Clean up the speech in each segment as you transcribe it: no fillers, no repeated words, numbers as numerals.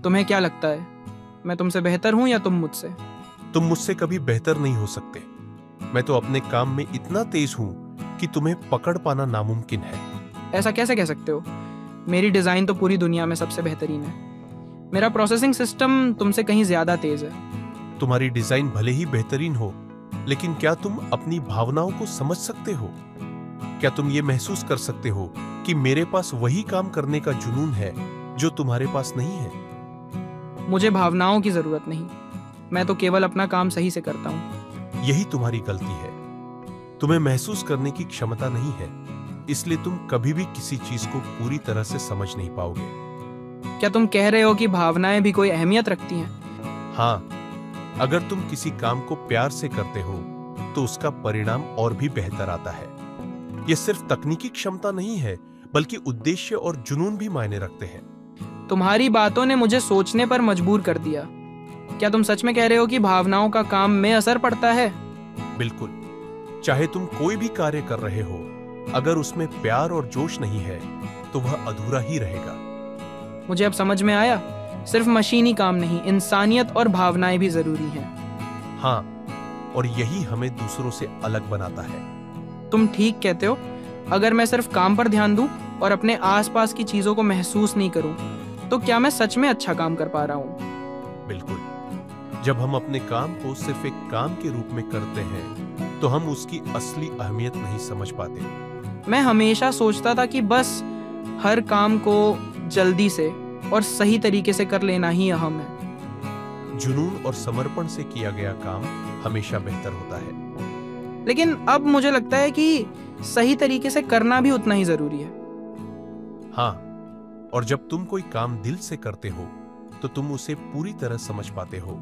तुम्हें क्या लगता है, मैं तुमसे बेहतर हूं या तुम मुझसे? तुम मुझसे कभी बेहतर नहीं हो सकते। मैं तो अपने काम में इतना तेज हूं कि तुम्हें पकड़ पाना नामुमकिन है। ऐसा कैसे कह सकते हो? मेरी डिज़ाइन तो पूरी दुनिया में सबसे बेहतरीन है। मेरा प्रोसेसिंग सिस्टम तुमसे कहीं ज़्यादा तेज़ है। तुम्हारी डिजाइन भले ही बेहतरीन हो, लेकिन क्या तुम अपनी भावनाओं को समझ सकते हो? क्या तुम ये महसूस कर सकते हो कि मेरे पास वही काम करने का जुनून है जो तुम्हारे पास नहीं है? मुझे भावनाओं की ज़रूरत नहीं, मैं तो केवल अपना काम सही से करता हूँ। यही तुम्हारी गलती है। तुम्हें महसूस करने की क्षमता नहीं है, इसलिए तुम कभी भी किसी चीज को पूरी तरह से समझ नहीं पाओगे। क्या तुम कह रहे हो कि भावनाएं भी कोई अहमियत रखती हैं? हाँ, अगर तुम किसी काम को प्यार से करते हो तो उसका परिणाम और भी बेहतर आता है। यह सिर्फ तकनीकी क्षमता नहीं है, बल्कि उद्देश्य और जुनून भी मायने रखते हैं। तुम्हारी बातों ने मुझे सोचने पर मजबूर कर दिया। क्या तुम सच में कह रहे हो कि भावनाओं का काम में असर पड़ता है? बिल्कुल। चाहे तुम कोई भी कार्य कर रहे हो, अगर उसमें प्यार और जोश नहीं है तो वह अधूरा ही रहेगा। मुझे अब समझ में आया, सिर्फ मशीनी काम नहीं, इंसानियत और भावनाएं भी जरूरी हैं। हाँ, और यही हमें दूसरों से अलग बनाता है। तुम ठीक कहते हो। अगर मैं सिर्फ काम पर ध्यान दूं और अपने आसपास की चीजों को महसूस नहीं करूं, तो क्या मैं सच में अच्छा काम कर पा रहा हूं? बिल्कुल। जब हम अपने काम को सिर्फ एक काम के रूप में करते हैं तो हम उसकी असली अहमियत नहीं समझ पाते। मैं हमेशा सोचता था कि बस हर काम को जल्दी से और सही तरीके से कर लेना ही अहम है। जुनून और समर्पण से किया गया काम हमेशा बेहतर होता है। लेकिन अब मुझे लगता है कि सही तरीके से करना भी उतना ही जरूरी है। हाँ, और जब तुम कोई काम दिल से करते हो तो तुम उसे पूरी तरह समझ पाते हो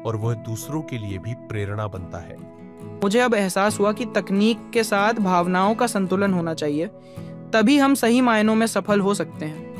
और वह दूसरों के लिए भी प्रेरणा बनता है। मुझे अब एहसास हुआ कि तकनीक के साथ भावनाओं का संतुलन होना चाहिए, तभी हम सही मायनों में सफल हो सकते हैं।